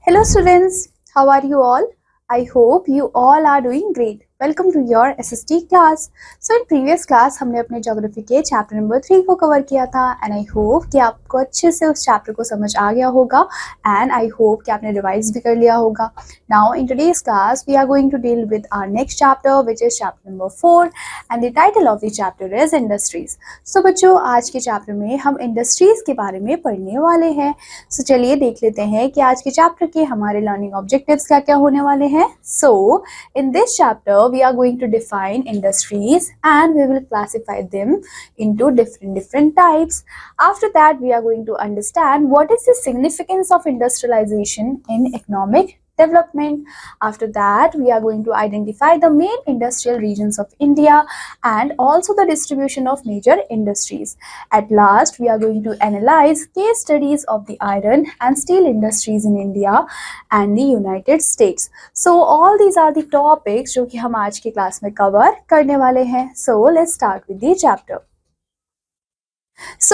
Hello students, how are you all? I hope you all are doing great. Welcome to your SST class. So in previous class हमने अपने geography के chapter number 3 को cover किया था and I hope कि आपको अच्छे से उस चैप्टर को समझ आ गया होगा एंड आई होप कि आपने रिवाइज भी कर लिया होगा. Now in today's class we are going to deal with our next chapter which is chapter number 4 and the title of the chapter is industries. So बच्चों आज के चैप्टर में हम इंडस्ट्रीज के बारे में पढ़ने वाले हैं. So चलिए देख लेते हैं कि आज के चैप्टर के हमारे लर्निंग ऑब्जेक्टिव्स क्या क्या होने वाले हैं. So in this chapter we are going to define industries and we will classify them into different types. After that we are going to understand what is the significance of industrialization in economic development. After that we are going to identify the main industrial regions of India and also the distribution of major industries. At last we are going to analyze case studies of the iron and steel industries in India and the United States. So all these are the topics जो कि हम आज की class में cover करने वाले हैं. So let's start with the chapter.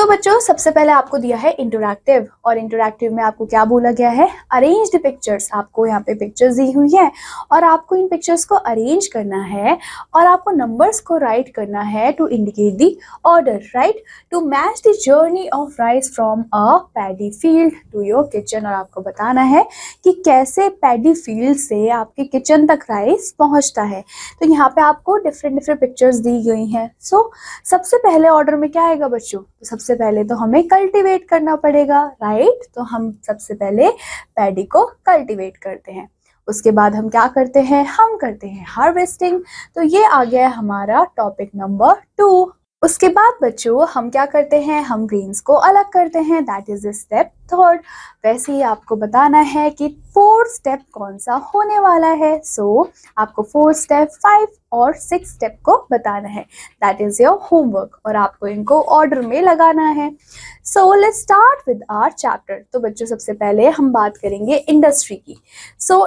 बच्चों सबसे पहले आपको दिया है इंटरैक्टिव और इंटरैक्टिव में आपको क्या बोला गया है, अरेंज्ड पिक्चर्स. आपको यहाँ पे पिक्चर्स दी हुई है और आपको इन पिक्चर्स को अरेंज करना है और आपको नंबर्स को राइट करना है to indicate the order, right, to match the journey of rice from a paddy field to your kitchen. और आपको बताना है कि कैसे पैडी फील्ड से आपके किचन तक राइस पहुँचता है. तो यहाँ पे आपको डिफरेंट पिक्चर्स दी गई हैं. सबसे पहले ऑर्डर में क्या आएगा बच्चों, तो सबसे पहले तो हमें कल्टीवेट करना पड़ेगा, राइट. तो हम सबसे पहले पैडी को कल्टीवेट करते हैं. उसके बाद हम क्या करते हैं, हम करते हैं हार्वेस्टिंग. तो ये आ गया हमारा टॉपिक नंबर 2. उसके बाद बच्चों हम क्या करते हैं, हम ग्रेन्स को अलग करते हैं, दैट इज स्टेप 3. वैसे ही आपको बताना है कि 4th स्टेप कौन सा होने वाला है. आपको 4th स्टेप, 5 और 6 स्टेप को बताना है, दैट इज योर होमवर्क और आपको इनको ऑर्डर में लगाना है. Let's start with our chapter. तो बच्चों सबसे पहले हम बात करेंगे इंडस्ट्री की.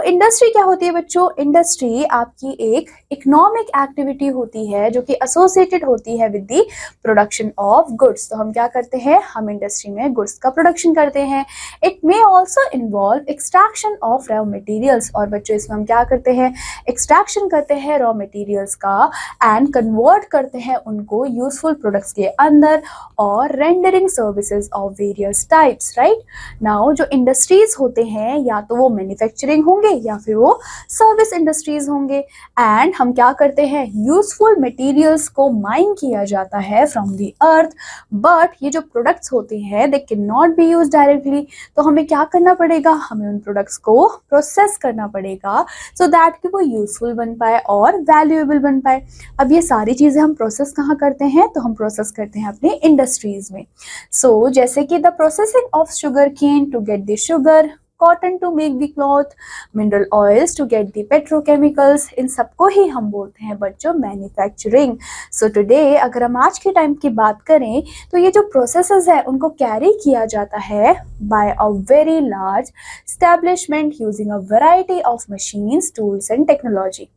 इंडस्ट्री क्या होती है बच्चों, इंडस्ट्री आपकी एक इकोनॉमिक एक्टिविटी होती है जो कि एसोसिएटेड होती है with the production of goods. तो हम क्या करते हैं, हम इंडस्ट्री में गुड्स का प्रोडक्शन करते हैं. It may also involve extraction of raw materials. और बच्चों इसमें हम क्या करते हैं, एक्सट्रैक्शन करते हैं रॉ मटेरियल्स का एंड कन्वर्ट करते हैं उनको यूजफुल प्रोडक्ट्स के अंदर और rendering services of various types, right. Now जो इंडस्ट्रीज होते हैं या तो वो मैन्युफैक्चरिंग होंगे या फिर वो सर्विस इंडस्ट्रीज होंगे एंड हम क्या करते हैं, यूजफुल मटेरियल्स को माइन किया जाता है फ्रॉम द अर्थ. बट ये जो प्रोडक्ट्स होते हैं they can not be use directly. तो हमें क्या करना पड़ेगा, हमें उन प्रोडक्ट्स को प्रोसेस करना पड़ेगा सो दैट कि वो यूजफुल बन पाए और वैल्यूएबल बन पाए. अब ये सारी चीजें हम प्रोसेस कहाँ करते हैं, तो हम प्रोसेस करते हैं अपने इंडस्ट्रीज में. जैसे कि the processing of sugar cane to get the sugar, cotton to make the cloth, mineral oils to get the petrochemicals, इन सबको ही हम बोलते हैं बच्चों मैन्युफैक्चरिंग. टुडे अगर हम आज के टाइम की बात करें तो ये जो प्रोसेसेस है उनको कैरी किया जाता है by a very large establishment using a variety of machines, tools and technology.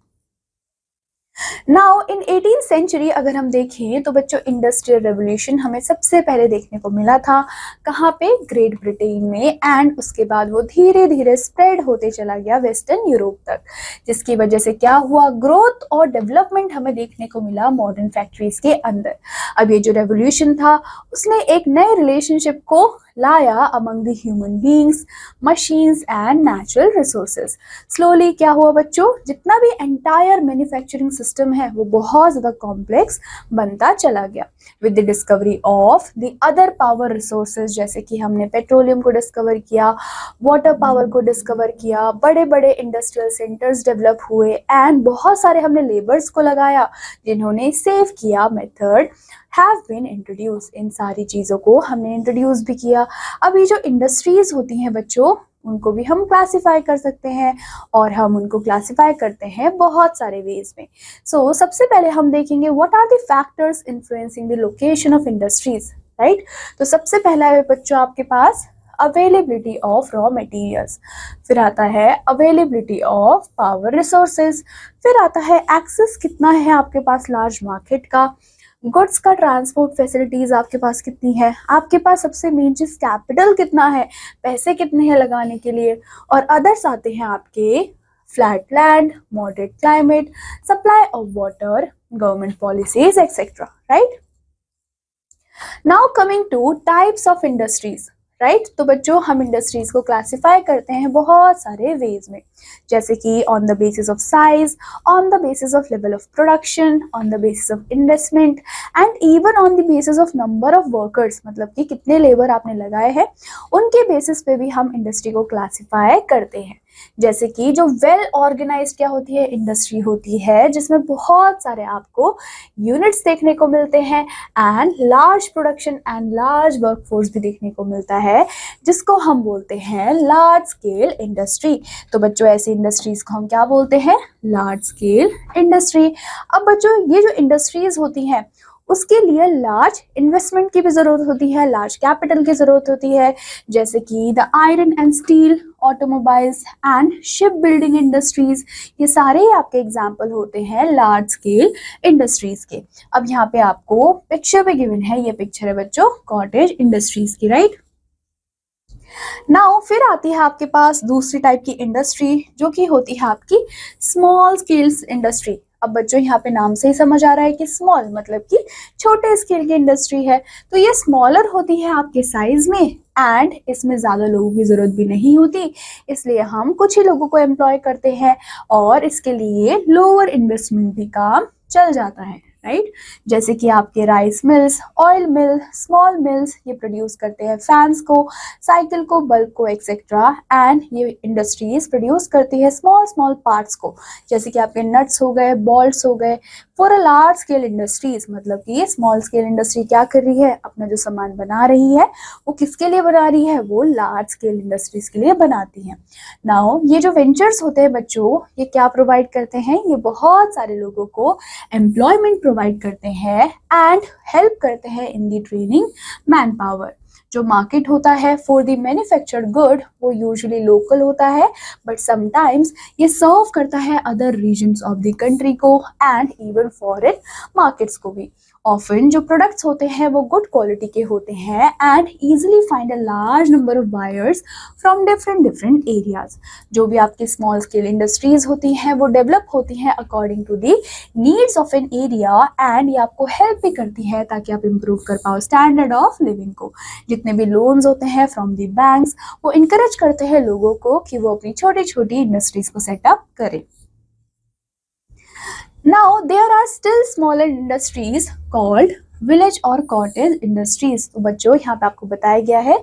Now in 18th century अगर हम देखें तो बच्चों इंडस्ट्रियल रेवोल्यूशन हमें सबसे पहले देखने को मिला था कहाँ पे, ग्रेट ब्रिटेन में. एंड उसके बाद वो धीरे धीरे स्प्रेड होते चला गया वेस्टर्न यूरोप तक, जिसकी वजह से क्या हुआ, ग्रोथ और डेवलपमेंट हमें देखने को मिला मॉडर्न फैक्ट्रीज के अंदर. अब ये जो रेवोल्यूशन था उसने एक नए रिलेशनशिप को लाया among the human beings, machines and natural resources. Slowly क्या हुआ बच्चों, जितना भी एंटायर मैन्युफैक्चरिंग सिस्टम है वो बहुत ज्यादा कॉम्प्लेक्स बनता चला गया with the discovery of the other power resources. जैसे कि हमने पेट्रोलियम को डिस्कवर किया, वाटर पावर को डिस्कवर किया, बड़े बड़े इंडस्ट्रियल सेंटर्स डेवलप हुए एंड बहुत सारे हमने लेबर्स को लगाया जिन्होंने सेव किया मेथड have been introduced. इन सारी चीज़ों को हमने इंट्रोड्यूस भी किया. अब ये जो इंडस्ट्रीज होती हैं बच्चों उनको भी हम क्लासिफाई कर सकते हैं और हम उनको क्लासिफाई करते हैं बहुत सारे वेज में. सबसे पहले हम देखेंगे what are the factors influencing the location of industries, right. तो सबसे पहला है बच्चों आपके पास अवेलेबिलिटी ऑफ रॉ मटेरियल्स, फिर आता है अवेलेबिलिटी ऑफ पावर रिसोर्सेज, फिर आता है एक्सेस कितना है आपके पास लार्ज मार्केट का, गुड्स का ट्रांसपोर्ट फैसिलिटीज आपके पास कितनी है, आपके पास सबसे मेन चीज कैपिटल कितना है, पैसे कितने हैं लगाने के लिए, और अदर्स आते हैं आपके flat land, moderate climate, supply of water, government policies etcetera, right. Now coming two types of industries, right. तो बच्चों हम इंडस्ट्रीज को क्लासिफाई करते हैं बहुत सारे वेज में, जैसे कि on the basis of size, on the basis of level of production, on the basis of investment and even on the basis of number of workers, मतलब कि कितने लेबर आपने लगाए हैं, उनके बेसिस पे भी हम इंडस्ट्री को क्लासिफाई करते हैं। जैसे कि जो वेल ऑर्गेनाइज्ड क्या होती है, इंडस्ट्री होती है जिसमें बहुत सारे आपको यूनिट्स देखने को मिलते हैं and large production and large workforce भी देखने को मिलता है, जिसको हम बोलते हैं लार्ज स्केल इंडस्ट्री। तो बच्चों ऐसी इंडस्ट्रीज को हम क्या बोलते हैं, लार्ज स्केल इंडस्ट्री। अब बच्चों ये जो इंडस्ट्रीज होती हैं उसके लिए लार्ज इन्वेस्टमेंट की भी जरूरत होती है, लार्ज कैपिटल की जरूरत होती है, जैसे कि the iron and steel, automobiles and ship building industries, ये सारे आपके एग्जाम्पल होते हैं लार्ज स्केल इंडस्ट्रीज के। अब यहाँ पे आपको पिक्चर पे गिवन है, ये पिक्चर है बच्चों कॉटेज इंडस्ट्रीज की, राइट। नाउ फिर आती है आपके पास दूसरी टाइप की इंडस्ट्री जो कि होती है आपकी स्मॉल स्केल्स इंडस्ट्री। अब बच्चों यहाँ पे नाम से ही समझ आ रहा है कि स्मॉल मतलब कि छोटे स्केल की इंडस्ट्री है, तो ये स्मॉलर होती है आपके साइज में एंड इसमें ज़्यादा लोगों की ज़रूरत भी नहीं होती, इसलिए हम कुछ ही लोगों को एम्प्लॉय करते हैं और इसके लिए लोअर इन्वेस्टमेंट भी काम चल जाता है, राइट। जैसे कि आपके राइस मिल्स, ऑयल मिल, स्मॉल मिल्स, ये प्रोड्यूस करते हैं फैंस को, साइकिल को, बल्ब को एक्सेट्रा, एंड ये इंडस्ट्रीज प्रोड्यूस करती है स्मॉल स्मॉल पार्ट्स को, जैसे कि आपके नट्स हो गए, बॉल्ट्स हो गए, for a large scale industries. मतलब कि ये स्मॉल स्केल इंडस्ट्री क्या कर रही है, अपना जो सामान बना रही है वो किसके लिए बना रही है, वो लार्ज स्केल इंडस्ट्रीज के लिए बनाती है। नाउ ये जो वेंचर्स होते हैं बच्चों, ये क्या प्रोवाइड करते हैं, ये बहुत सारे लोगों को एम्प्लॉयमेंट प्रोवाइड करते हैं एंड हेल्प करते हैं in the training man power. जो मार्केट होता है फॉर द मैन्युफैक्चर्ड गुड वो यूजुअली लोकल होता है, बट समटाइम्स ये सर्व करता है other regions of the country को एंड इवन फॉरेन मार्केट्स को भी। ऑफन जो प्रोडक्ट्स होते हैं वो गुड क्वालिटी के होते हैं and easily find a large number of buyers from different areas. जो भी आपकी स्मॉल स्केल इंडस्ट्रीज होती हैं वो डेवलप होती हैं according to the needs of an area and ये आपको हेल्प भी करती है ताकि आप इम्प्रूव कर पाओ स्टैंडर्ड ऑफ लिविंग को। जितने भी लोन्स होते हैं फ्रॉम दी बैंक्स वो इनकरेज करते हैं लोगों को कि वो अपनी छोटी छोटी इंडस्ट्रीज को सेटअप करें। Now there are still smaller industries called village और कॉटेज इंडस्ट्रीज। तो बच्चों यहाँ पे आपको बताया गया है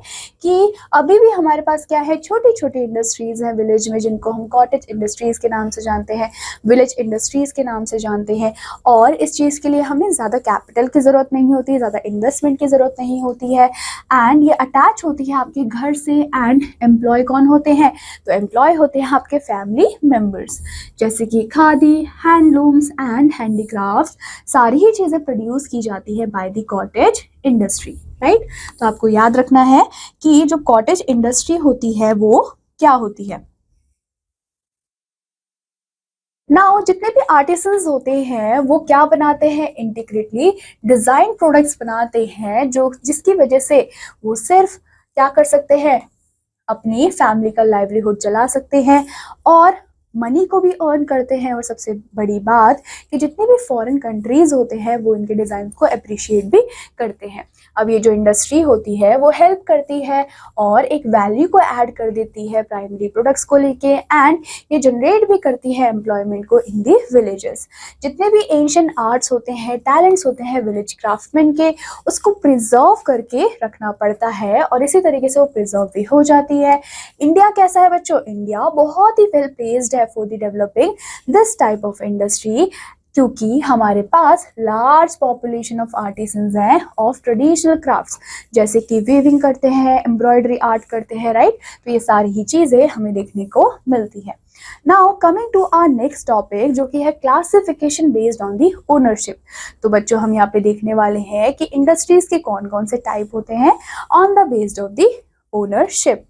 कि अभी भी हमारे पास क्या है, छोटी छोटी इंडस्ट्रीज हैं विलेज में जिनको हम कॉटेज इंडस्ट्रीज के नाम से जानते हैं, विलेज इंडस्ट्रीज के नाम से जानते हैं। और इस चीज़ के लिए हमें ज़्यादा कैपिटल की ज़रूरत नहीं होती, ज़्यादा इन्वेस्टमेंट की ज़रूरत नहीं होती है एंड ये अटैच होती है आपके घर से। एंड एम्प्लॉय कौन होते हैं, तो एम्प्लॉय होते हैं आपके फैमिली मेम्बर्स, जैसे कि खादी, हैंडलूम्स एंड हैंडीक्राफ्ट, सारी ही चीज़ें प्रोड्यूस की जाती है by the cottage industry, right. तो आपको याद रखना है कि जो कॉटेज इंडस्ट्री होती है वो क्या होती है। नाउ जितने भी आर्टिसंस होते हैं वो क्या बनाते हैं, इंटीग्रेटली डिजाइन प्रोडक्ट्स बनाते हैं जो जिसकी वजह से वो सिर्फ क्या कर सकते हैं, अपनी फैमिली का लाइवलीहुड चला सकते हैं और मनी को भी अर्न करते हैं। और सबसे बड़ी बात कि जितने भी फॉरेन कंट्रीज होते हैं वो इनके डिज़ाइन को अप्रिशिएट भी करते हैं। अब ये जो इंडस्ट्री होती है वो हेल्प करती है और एक वैल्यू को ऐड कर देती है प्राइमरी प्रोडक्ट्स को लेके एंड ये जनरेट भी करती है एम्प्लॉयमेंट को इन दी विलेजेस। जितने भी एंशिएंट आर्ट्स होते हैं, टैलेंट्स होते हैं विलेज क्राफ्टमैन के, उसको प्रिजर्व करके रखना पड़ता है और इसी तरीके से वो प्रिजर्व भी हो जाती है। इंडिया कैसा है बच्चों, इंडिया बहुत ही वेल प्लेस्ड है for the developing this type of industry, क्योंकि हमारे पास लार्ज पॉपुलेशन ऑफ आर्टिसंस हैं ऑफ ट्रेडिशनल क्राफ्ट्स, जैसे कि वीविंग करते हैं, एम्ब्रॉयडरी आर्ट करते हैं, राइट। तो ये सारी ही चीज़ें हमें देखने को मिलती है। Now coming to our next topic जो कि है classification based on the ownership. तो बच्चों हम यहाँ पे देखने वाले हैं कि इंडस्ट्रीज के कौन कौन से टाइप होते हैं on the based of the ownership.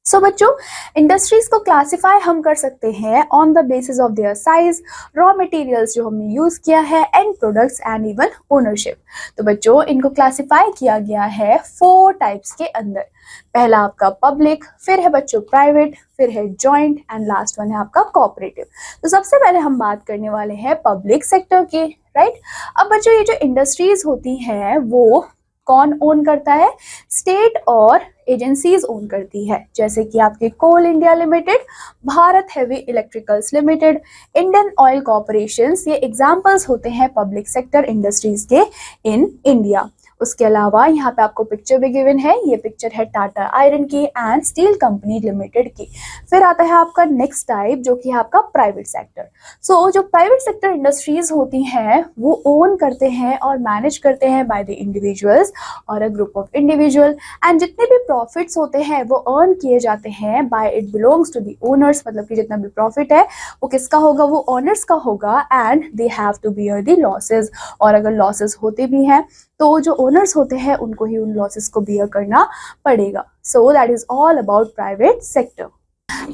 So बच्चों, इंडस्ट्रीज को क्लासिफाई हम कर सकते हैं on the basis of their size, raw materials जो हमने यूज किया है, and products and even ownership. तो बच्चों, इनको क्लासिफाई किया गया है 4 टाइप्स के अंदर। पहला आपका पब्लिक, फिर है बच्चों प्राइवेट, फिर है जॉइंट, एंड लास्ट वन है आपका कोऑपरेटिव। तो सबसे पहले हम बात करने वाले हैं पब्लिक सेक्टर की, राइट। अब बच्चों, ये जो इंडस्ट्रीज होती हैं वो कौन ओन करता है? स्टेट और एजेंसीज ओन करती है, जैसे कि आपके coal India limited, Bharat heavy electricals limited, Indian oil corporations, ये एग्जांपल्स होते हैं पब्लिक सेक्टर इंडस्ट्रीज के इन इंडिया। उसके अलावा यहाँ पे आपको पिक्चर भी गिवन है, ये पिक्चर है टाटा आयरन की एंड स्टील कंपनी लिमिटेड की। फिर आता है आपका नेक्स्ट टाइप जो कि है आपका प्राइवेट सेक्टर। सो जो प्राइवेट सेक्टर इंडस्ट्रीज होती हैं वो ओन करते हैं और मैनेज करते हैं बाय द इंडिविजुअल्स और a group of individual, and जितने भी प्रॉफिट्स होते हैं वो अर्न किए जाते हैं by it belongs to the owners, मतलब कि जितना भी प्रॉफिट है वो किसका होगा? वो ओनर्स का होगा, and they have to bear the losses, और अगर लॉसेस होते भी हैं तो जो ओनर्स होते हैं उनको ही उन लॉसेस को बियर करना पड़ेगा। So that is all about private sector.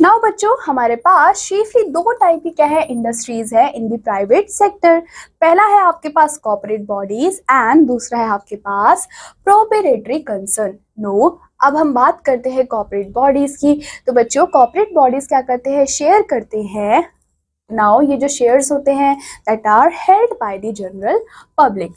Now बच्चों, हमारे पास चीफली 2 टाइप की क्या है इंडस्ट्रीज है इन द प्राइवेट सेक्टर। पहला है आपके पास कॉर्पोरेट बॉडीज एंड दूसरा है आपके पास प्रोप्राइटरी कंसर्न। नो, अब हम बात करते हैं कॉर्पोरेट बॉडीज की। तो बच्चों, कॉर्पोरेट बॉडीज क्या करते हैं? शेयर करते हैं। नाउ ये जो शेयर्स होते हैं that are held by the general public,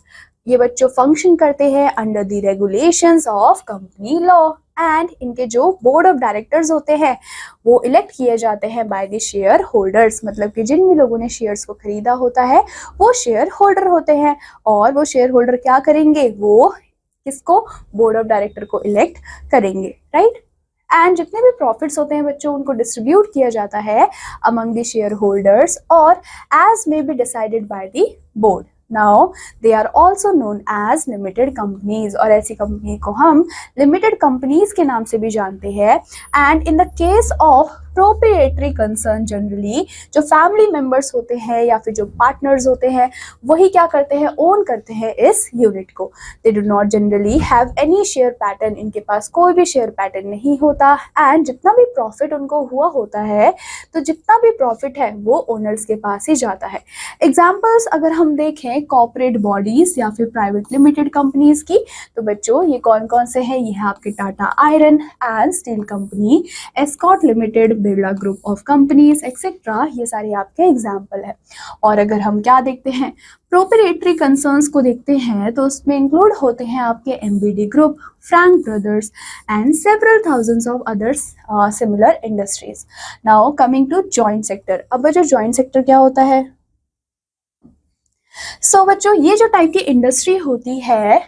ये बच्चों फंक्शन करते हैं under the regulations of company law, and इनके जो बोर्ड ऑफ डायरेक्टर्स होते हैं वो इलेक्ट किए जाते हैं बाय द शेयर होल्डर्स, मतलब कि जिन भी लोगों ने शेयर्स को खरीदा होता है वो शेयर होल्डर होते हैं, और वो शेयर होल्डर क्या करेंगे? वो किसको? बोर्ड ऑफ डायरेक्टर को इलेक्ट करेंगे, राइट। एंड जितने भी प्रॉफिट्स होते हैं बच्चों उनको डिस्ट्रीब्यूट किया जाता है अमंग द शेयर होल्डर्स और as may be decided by the board. Now they are also known as limited companies, और ऐसी कंपनी को हम लिमिटेड कंपनीज के नाम से भी जानते हैं। And in the case of proprietary concern, generally जो फैमिली मेंबर्स होते हैं या फिर जो पार्टनर्स होते हैं वही क्या करते हैं? ओन करते हैं इस यूनिट को। They do not generally have any share pattern, इनके पास कोई भी शेयर पैटर्न नहीं होता, एंड जितना भी प्रॉफिट उनको हुआ होता है तो जितना भी प्रॉफिट है वो ओनर्स के पास ही जाता है। एग्जाम्पल्स अगर हम देखें कॉर्पोरेट बॉडीज या फिर प्राइवेट लिमिटेड कंपनीज की, तो बच्चों ये कौन कौन से हैं? ये है आपके Tata iron and steel company, Escorts limited, Birla group of companies etcetera, ये सारे आपके एग्जाम्पल है। और अगर हम क्या देखते हैं प्रोप्राइटरी कंसर्न्स को देखते हैं तो उसमें इंक्लूड होते हैं आपके MBD group, Frank brothers and several thousands of others similar industries. Now coming to joint sector. अब जो जॉइंट सेक्टर क्या होता है? सो बच्चों, ये जो टाइप की इंडस्ट्री होती है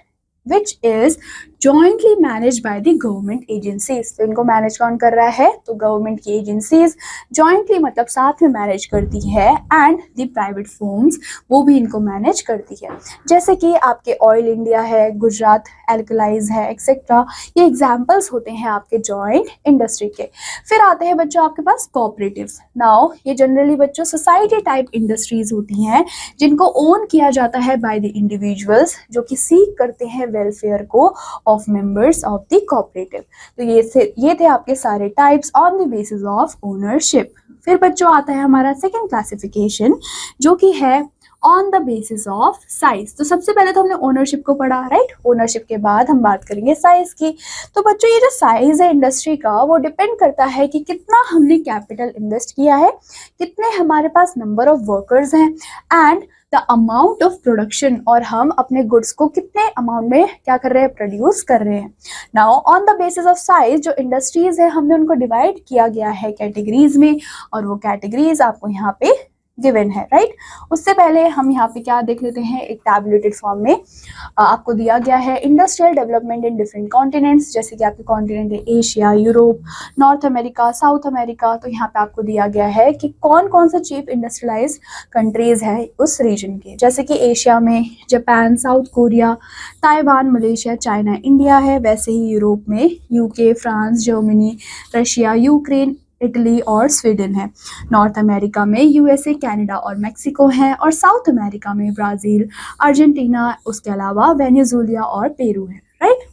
which is jointly manage by the government agencies, तो इनको मैनेज कौन कर रहा है? तो गवर्नमेंट की एजेंसीज जॉइंटली मतलब साथ में मैनेज करती है, एंड द प्राइवेट फर्म्स वो भी इनको मैनेज करती है, जैसे कि आपके ऑयल इंडिया है, गुजरात एल्कलाइज है एक्सेट्रा, ये एग्जाम्पल्स होते हैं आपके जॉइंट इंडस्ट्री के। फिर आते हैं बच्चों आपके पास कोऑपरेटिव्स। नाउ ये जनरली बच्चों सोसाइटी टाइप इंडस्ट्रीज होती हैं जिनको ओन किया जाता है बाय द इंडिविजुअल्स जो कि सीक करते हैं वेलफेयर को of members of the cooperative. तो ये थे आपके सारे types on the basis of ownership. फिर बच्चों आता है हमारा सेकंड क्लासिफिकेशन जो कि है on the basis of size. तो सबसे पहले तो हमने ओनरशिप को पढ़ा, राइट। ओनरशिप के बाद हम बात करेंगे साइज की। तो बच्चों ये जो साइज है इंडस्ट्री का वो डिपेंड करता है कि कितना हमने कैपिटल इन्वेस्ट किया है, कितने हमारे पास नंबर ऑफ वर्कर्स हैं, and the amount of production, और हम अपने गुड्स को कितने अमाउंट में क्या कर रहे हैं? प्रोड्यूस कर रहे हैं। Now on the basis of size जो इंडस्ट्रीज है हमने उनको डिवाइड किया गया है कैटेगरीज में, और वो कैटेगरीज आपको यहाँ पे गिवन है, राइट। उससे पहले हम यहाँ पे क्या देख लेते हैं, एक टैबुलेटेड फॉर्म में आपको दिया गया है industrial development in different continents, जैसे कि आपके कॉन्टिनेंट है Asia, Europe, north America, south America. तो यहाँ पे आपको दिया गया है कि कौन कौन से चीफ इंडस्ट्रियलाइज कंट्रीज है उस रीजन के, जैसे कि एशिया में Japan, south Korea, Taiwan, Malaysia, China, India है। वैसे ही यूरोप में UK, France, Germany, Russia, Ukraine, Italy और स्वीडन है। नॉर्थ अमेरिका में यूएसए, कनाडा और मेक्सिको है, और साउथ अमेरिका में ब्राजील, अर्जेंटीना, उसके अलावा वेनेजुएला और पेरू है, राइट।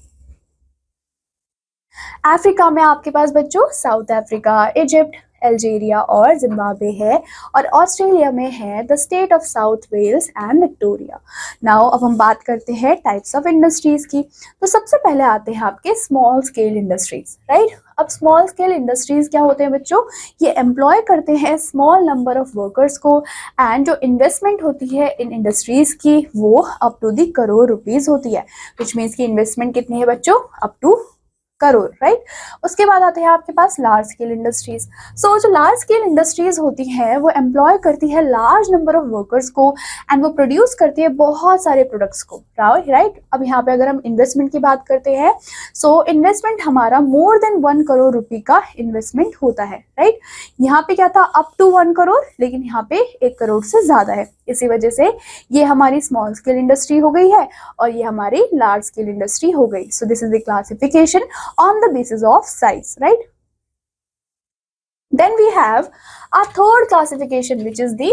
अफ्रीका में आपके पास बच्चों साउथ अफ्रीका, इजिप्ट, अल्जीरिया और जिम्बाब्वे है। और ऑस्ट्रेलिया में है the state of South Wales and Victoria. Now अब हम बात करते हैं टाइप्स ऑफ इंडस्ट्रीज की। तो सबसे पहले आते हैं आपके स्मॉल स्केल इंडस्ट्रीज, राइट। अब स्मॉल स्केल इंडस्ट्रीज क्या होते हैं बच्चों? ये एम्प्लॉय करते हैं स्मॉल नंबर ऑफ वर्कर्स को, एंड जो इन्वेस्टमेंट होती है इन इंडस्ट्रीज की वो up to the crore rupees होती है, विच मीन्स की इन्वेस्टमेंट कितनी है बच्चों? Up to crore, right. उसके बाद आते हैं आपके पास लार्ज स्केल इंडस्ट्रीज। सो जो लार्ज स्केल इंडस्ट्रीज होती हैं वो एम्प्लॉय करती है लार्ज नंबर ऑफ वर्कर्स को, एंड वो प्रोड्यूस करती है बहुत सारे प्रोडक्ट्स को, राइट। अब यहाँ पे अगर हम इन्वेस्टमेंट की बात करते हैं, सो इन्वेस्टमेंट हमारा मोर देन 1 करोड़ रुपए का इन्वेस्टमेंट होता है, राइट। यहाँ पे क्या था? अप टू 1 करोड़, लेकिन यहाँ पे 1 करोड़ से ज्यादा है। इसी वजह से ये हमारी स्मॉल स्केल इंडस्ट्री हो गई है और ये हमारी लार्ज स्केल इंडस्ट्री हो गई। So this is the classification on the basis of size, right? Then we have our third classification, which is the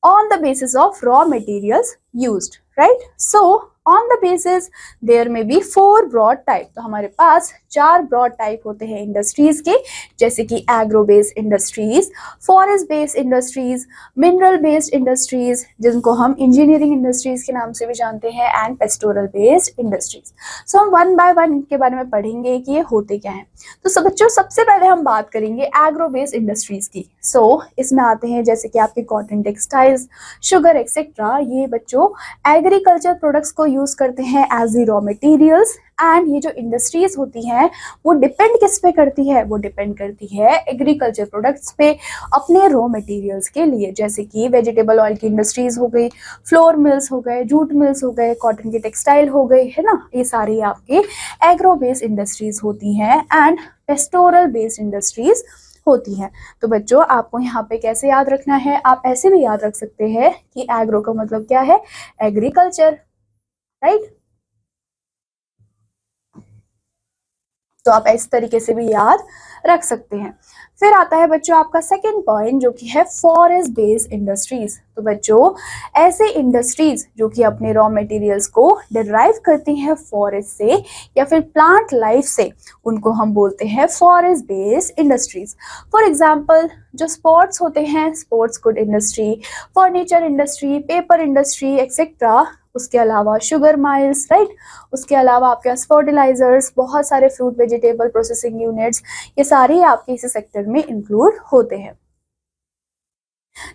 on the basis of raw materials used, right? So on the basis there may be 4 broad type। तो हमारे पास 4 broad type होते हैं industries के, जैसे कि agro based industries, forest based industries, mineral based industries जिनको हम engineering industries के नाम से भी जानते हैं, एंड पेस्टोरल बेस्ड इंडस्ट्रीज। सो हम वन बाय वन इनके बारे में पढ़ेंगे कि ये होते क्या हैं। तो सब बच्चों सबसे पहले हम बात करेंगे एग्रो बेस्ड इंडस्ट्रीज की। सो इसमें आते हैं जैसे कि आपके कॉटन, टेक्सटाइल्स, शुगर एक्सेट्रा। ये बच्चों एग्रीकल्चर प्रोडक्ट्स को यूज करते हैं as the raw materials, and ये जो इंडस्ट्रीज होती हैं वो डिपेंड किस पे करती है? वो डिपेंड करती है एग्रीकल्चर प्रोडक्ट्स पे अपने रॉ मटेरियल्स के लिए, जैसे कि वेजिटेबल ऑयल की इंडस्ट्रीज हो गई, फ्लोर मिल्स हो गए, जूट मिल्स हो गए, कॉटन की टेक्सटाइल हो गई, है ना। ये सारी आपके एग्रो बेस्ड इंडस्ट्रीज होती हैं, एंड पेस्टोरल बेस्ड इंडस्ट्रीज होती हैं। तो बच्चों आपको यहाँ पे कैसे याद रखना है? आप ऐसे भी याद रख सकते हैं कि एग्रो का मतलब क्या है? Agriculture, right. तो आप इस तरीके से भी याद रख सकते हैं। फिर आता है बच्चों आपका सेकंड पॉइंट, जो कि है फॉरेस्ट बेस्ड इंडस्ट्रीज। तो बच्चों ऐसे इंडस्ट्रीज जो कि अपने रॉ मटेरियल्स को डिराइव करती हैं फॉरेस्ट से या फिर प्लांट लाइफ से, उनको हम बोलते हैं forest based industries. For example जो स्पोर्ट्स होते हैं, sports good industry, furniture industry, paper industry etcetera. उसके अलावा शुगर माइल्स, राइट। उसके अलावा आपके पास फर्टिलाइजर्स, बहुत सारे फ्रूट वेजिटेबल प्रोसेसिंग यूनिट्स, ये सारे आपके इसी सेक्टर में इंक्लूड होते हैं।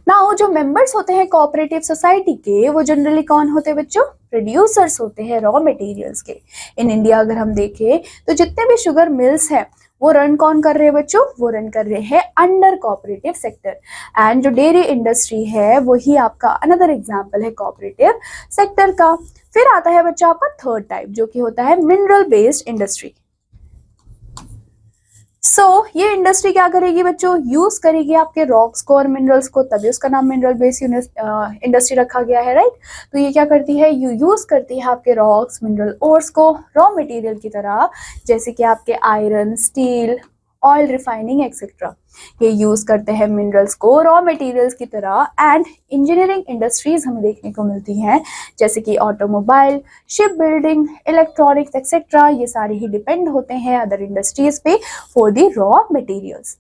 नाउ जो मेंबर्स होते हैं कोऑपरेटिव सोसाइटी के, वो जनरली कौन होते हैं बच्चों? प्रोड्यूसर्स होते हैं रॉ मटेरियल्स के। इन इंडिया अगर हम देखें तो जितने भी शुगर मिल्स हैं वो रन कौन कर रहे हैं बच्चों? वो रन कर रहे हैं अंडर कोऑपरेटिव सेक्टर। एंड जो डेयरी इंडस्ट्री है वही आपका अनदर एग्जांपल है कोऑपरेटिव सेक्टर का। फिर आता है बच्चों आपका थर्ड टाइप, जो कि होता है मिनरल बेस्ड इंडस्ट्री। सो ये इंडस्ट्री क्या करेगी बच्चों? यूज करेगी आपके रॉक्स को और मिनरल्स को, तभी उसका नाम मिनरल बेस्ड इंडस्ट्री रखा गया है, राइट। तो ये क्या करती है? यूज करती है आपके रॉक्स, मिनरल ओर्स को रॉ मटेरियल की तरह, जैसे कि आपके iron, steel, oil refining etcetera. ये यूज करते हैं मिनरल्स को रॉ मटेरियल्स की तरह। एंड इंजीनियरिंग इंडस्ट्रीज हमें देखने को मिलती हैं, जैसे कि automobile, ship building, electronics etcetera. ये सारे ही डिपेंड होते हैं अदर इंडस्ट्रीज पे for the raw materials.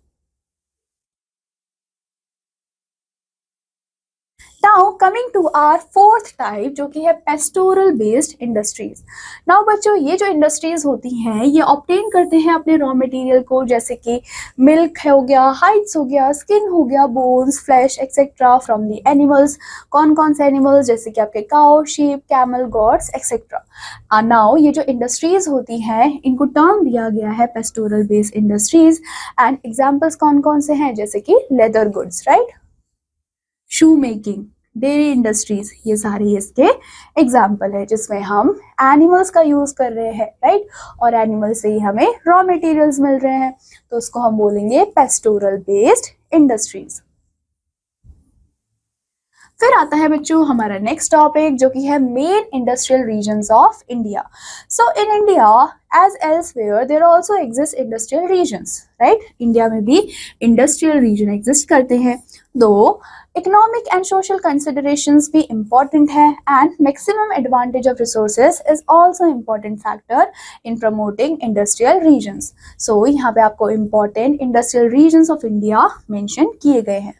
Now coming to our fourth type, जो कि है पेस्टोरल बेस्ड इंडस्ट्रीज। नाउ बच्चों ये जो इंडस्ट्रीज होती हैं ये ऑब्टेन करते हैं अपने रॉ मटेरियल को, जैसे कि मिल्क हो गया, हाइड्स हो गया, स्किन हो गया, bones, flash etcetera from the animals. कौन कौन से एनिमल्स? जैसे कि आपके cow, sheep, camel, goats etcetera. Now ये जो इंडस्ट्रीज होती हैं इनको टर्म दिया गया है pastoral based industries. And examples कौन कौन से हैं? जैसे कि लेदर गुड्स, राइट, शू मेकिंग, डेयरी इंडस्ट्रीज, ये सारे इसके एग्जाम्पल है जिसमें हम एनिमल्स का यूज कर रहे हैं, राइट। और एनिमल से ही हमें रॉ मटेरियल्स मिल रहे हैं, तो उसको हम बोलेंगे पेस्टोरल बेस्ड इंडस्ट्रीज। फिर आता है बच्चों हमारा नेक्स्ट टॉपिक जो कि है main industrial regions of India. So in India as elsewhere there also exist industrial regions, right. India में भी इंडस्ट्रियल रीजन एग्जिस्ट करते हैं, दो इकोनॉमिक एंड सोशल कंसिडरेशंस भी इम्पॉर्टेंट है and maximum advantage of resources is also important factor in promoting industrial regions. So यहाँ पे आपको important industrial regions of India mention किए गए हैं,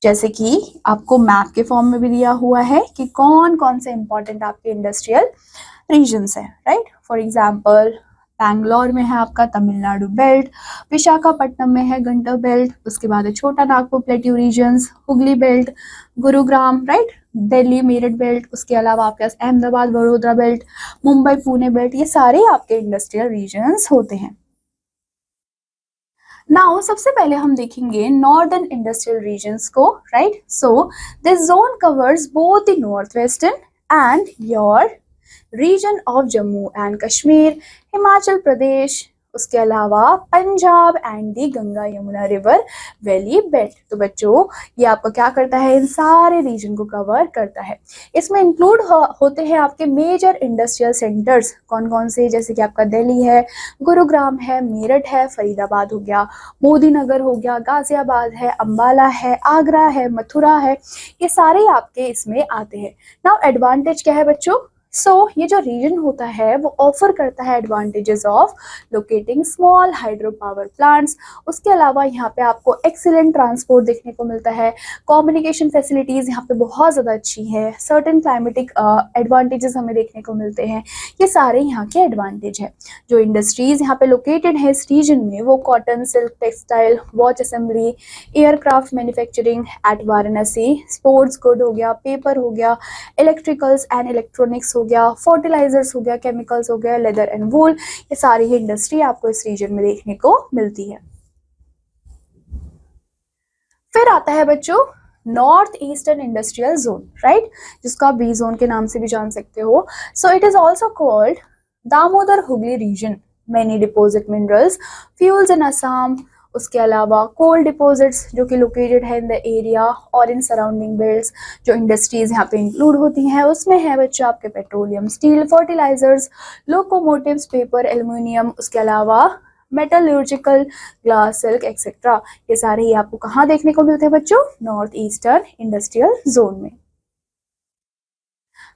जैसे कि आपको मैप के फॉर्म में भी दिया हुआ है कि कौन कौन से इंपॉर्टेंट आपके इंडस्ट्रियल रीजन्स हैं, राइट। फॉर एग्जांपल बैंगलोर में है आपका तमिलनाडु बेल्ट, विशाखापट्टनम में है घंटा बेल्ट, उसके बाद है Chota Nagpur plateau regions, Hooghly belt, Gurugram, right, Delhi Meerut belt, उसके अलावा आपके पास अहमदाबाद वडोदरा बेल्ट, मुंबई पुणे बेल्ट, ये सारे आपके इंडस्ट्रियल रीजन्स होते हैं। नाउ सबसे पहले हम देखेंगे नॉर्दर्न इंडस्ट्रियल रीजन्स को, right. So this zone covers both the north western and your region of Jammu and Kashmir, Himachal Pradesh, उसके अलावा Punjab and the Ganga Yamuna river valley belt. तो बच्चों ये आपका क्या करता है, इन सारे रीजन को कवर करता है। इसमें इंक्लूड होते हैं आपके मेजर इंडस्ट्रियल सेंटर्स, कौन कौन से, जैसे कि आपका दिल्ली है, गुरुग्राम है, मेरठ है, फरीदाबाद हो गया, मोदी नगर हो गया, गाजियाबाद है, अम्बाला है, आगरा है, मथुरा है, ये सारे आपके इसमें आते हैं। नाउ एडवांटेज क्या है बच्चों, ये जो रीजन होता है वो ऑफर करता है advantages of locating small hydro power plants. उसके अलावा यहाँ पे आपको एक्सीलेंट ट्रांसपोर्ट देखने को मिलता है, कम्युनिकेशन फैसिलिटीज यहाँ पे बहुत ज़्यादा अच्छी है, सर्टेन क्लाइमेटिक एडवांटेजेस हमें देखने को मिलते हैं। ये सारे यहाँ के एडवांटेज है। जो इंडस्ट्रीज यहाँ पे लोकेटेड है इस रीजन में वो cotton, silk, textile, watch assembly, aircraft manufacturing at Varanasi, sports good हो गया, पेपर हो गया, इलेक्ट्रिकल्स एंड इलेक्ट्रॉनिक्स हो गया, फर्टिलाइजर्स हो गया, केमिकल्स हो गया, लेदर एंड वूल, ये सारी ही इंडस्ट्री आपको इस रीजन में देखने को मिलती है। फिर आता है बच्चों north eastern industrial zone, right, जिसको आप बी जोन के नाम से भी जान सकते हो। So it is also called Damodar Hooghly region, many deposit minerals, fuels in Assam, उसके अलावा कोल डिपॉजिट्स जो कि लोकेटेड है इन द एरिया और इन सराउंडिंग बेल्ट्स। जो इंडस्ट्रीज यहाँ पे इंक्लूड होती हैं उसमें है बच्चों आपके petroleum, steel, fertilisers, locomotives, paper, aluminium, उसके अलावा मेटलर्जिकल, ग्लास, सिल्क एक्सेट्रा। ये सारे ही आपको कहाँ देखने को मिलते हैं बच्चों, नॉर्थ ईस्टर्न इंडस्ट्रियल जोन में।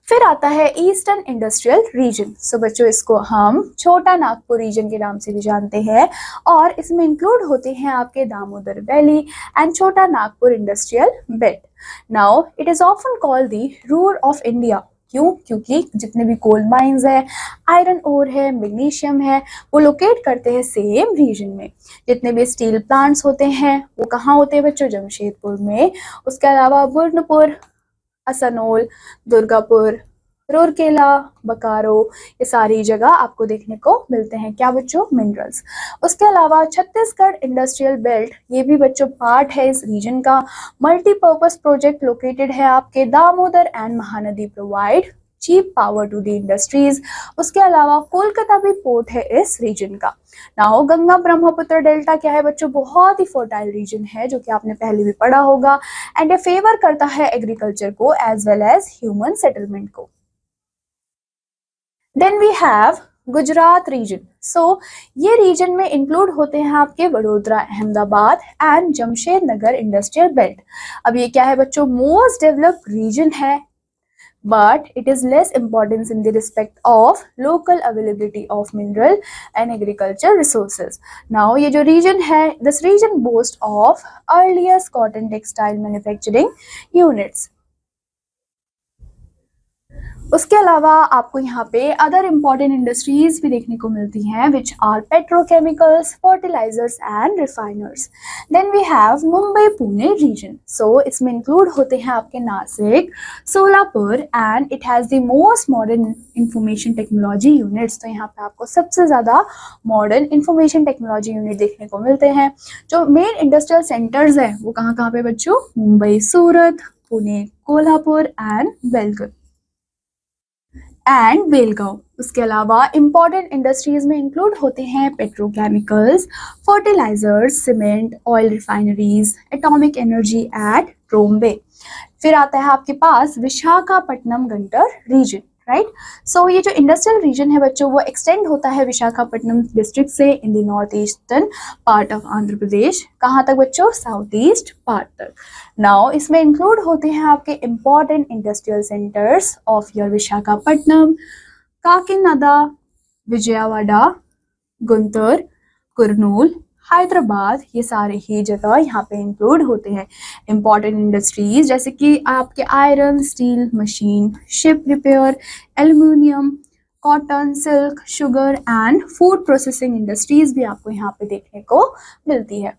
फिर आता है ईस्टर्न इंडस्ट्रियल रीजन। सो बच्चों इसको हम छोटा नागपुर रीजन के नाम से भी जानते हैं और इसमें इंक्लूड होते हैं आपके दामोदर वैली एंड छोटा Nagpur industrial belt. Now it is often called the Ruhr of India. क्यों? क्योंकि जितने भी कोल माइंस है, आयरन ओर है, मैग्नीशियम है, वो लोकेट करते हैं सेम रीजन में। जितने भी स्टील प्लांट्स होते हैं वो कहाँ होते हैं बच्चों, जमशेदपुर में। उसके अलावा बुरनपुर, असनोल, दुर्गापुर, रूरकेला, बकारो, ये सारी जगह आपको देखने को मिलते हैं क्या बच्चों, मिनरल्स। उसके अलावा छत्तीसगढ़ इंडस्ट्रियल बेल्ट, ये भी बच्चों पार्ट है इस रीजन का। मल्टीपर्पज प्रोजेक्ट लोकेटेड है आपके Damodar and Mahanadi provide cheap power to the industries. उसके अलावा कोलकाता भी पोर्ट है इस रीजन का। नाउ गंगा ब्रह्मपुत्र डेल्टा क्या है बच्चों, बहुत ही फर्टाइल रीजन है जो कि आपने पहले भी पढ़ा होगा एंड ये फेवर करता है एग्रीकल्चर को as well as human settlement को। Then we have Gujarat region. ये रीजन में इंक्लूड होते हैं आपके Vadodara, Ahmedabad and Jamshednagar industrial belt. अब ये क्या है बच्चों, मोस्ट डेवलप्ड रीजन है but it is less importance in the respect of local availability of mineral and agricultural resources. Now ये जो region है, this region boasts of earliest cotton textile manufacturing units. उसके अलावा आपको यहाँ पे अदर इम्पॉर्टेंट इंडस्ट्रीज भी देखने को मिलती हैं which are petrochemicals, fertilisers and refiners. Then we have Mumbai Pune region. इसमें इंक्लूड होते हैं आपके Nasik, Solapur and it has the most modern information technology units. तो यहाँ पे आपको सबसे ज़्यादा मॉडर्न इंफॉर्मेशन टेक्नोलॉजी यूनिट देखने को मिलते हैं। जो मेन इंडस्ट्रियल सेंटर्स हैं वो कहाँ कहाँ पे बच्चों, मुंबई, सूरत, पुणे, कोल्हापुर एंड बेलगांव। उसके अलावा इम्पॉर्टेंट इंडस्ट्रीज में इंक्लूड होते हैं petrochemicals, fertilisers, cement, oil refineries, atomic energy at Trombay. फिर आता है आपके पास Visakhapatnam Guntur region, right. So ये जो इंडस्ट्रियल रीजन है बच्चों वो एक्सटेंड होता है विशाखापट्टनम डिस्ट्रिक्ट से in the north eastern part of Andhra Pradesh. कहाँ तक बच्चों? साउथ ईस्ट पार्ट तक। नाउ इसमें इंक्लूड होते हैं आपके important industrial centres of your Visakhapatnam, Kakinada, Vijayawada, Guntur, Kurnool, Hyderabad. ये सारे ही जगह यहाँ पे इंक्लूड होते हैं। इंपॉर्टेंट इंडस्ट्रीज जैसे कि आपके iron, steel, machine, ship repair, aluminium, cotton, silk, sugar and food processing industries भी आपको यहाँ पे देखने को मिलती है।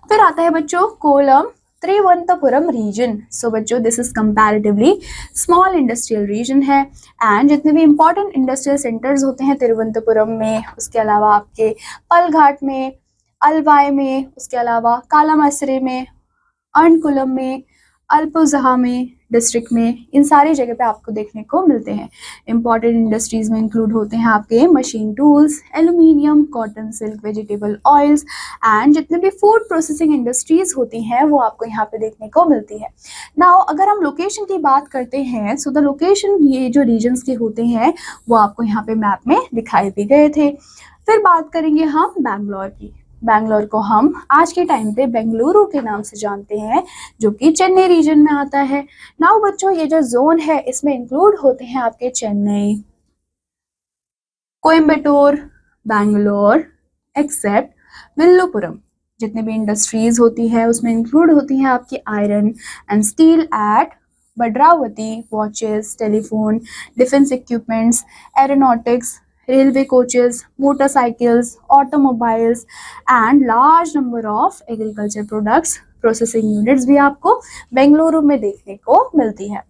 फिर आता है बच्चों कोलम त्रिवंतपुरम रीजन। सो बच्चों this is comparatively small industrial region है एंड जितने भी इंपॉर्टेंट इंडस्ट्रियल सेंटर्स होते हैं तिरुवनंतपुरम में, उसके अलावा आपके पलघाट में, अलवाई में, उसके अलावा कालामसरे में, अर्नकुलम में, अल्पुजहा में डिस्ट्रिक्ट में, इन सारी जगह पे आपको देखने को मिलते हैं। इंपॉर्टेंट इंडस्ट्रीज में इंक्लूड होते हैं आपके machine tools, aluminium, cotton, silk, vegetable oils and जितने भी फूड प्रोसेसिंग इंडस्ट्रीज होती हैं वो आपको यहाँ पे देखने को मिलती है। नाउ अगर हम लोकेशन की बात करते हैं सो द लोकेशन ये जो रीजन्स के होते हैं वो आपको यहाँ पे मैप में दिखाए भी गए थे। फिर बात करेंगे हम बैंगलोर की। बैंगलोर को हम आज के टाइम पे बेंगलुरु के नाम से जानते हैं जो कि चेन्नई रीजन में आता है। नाउ बच्चों ये जो जोन है इसमें इंक्लूड होते हैं आपके चेन्नई, कोयम्बटूर, बैंगलोर एक्सेप्ट विल्लुपुरम। जितने भी इंडस्ट्रीज होती है उसमें इंक्लूड होती है आपकी iron and steel at Bhadravati, watches, telephone, defence equipments, aeronautics, railway coaches, motorcycles, automobiles and large number of agriculture products processing units भी आपको बेंगलुरु में देखने को मिलती है।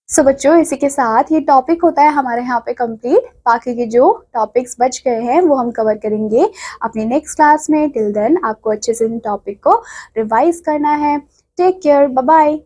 सो बच्चों इसी के साथ ये टॉपिक होता है हमारे यहाँ पे कंप्लीट। बाकी के जो टॉपिक्स बच गए हैं वो हम कवर करेंगे अपनी नेक्स्ट क्लास में। टिल देन आपको अच्छे से इन टॉपिक को रिवाइज करना है। Take care, bye bye.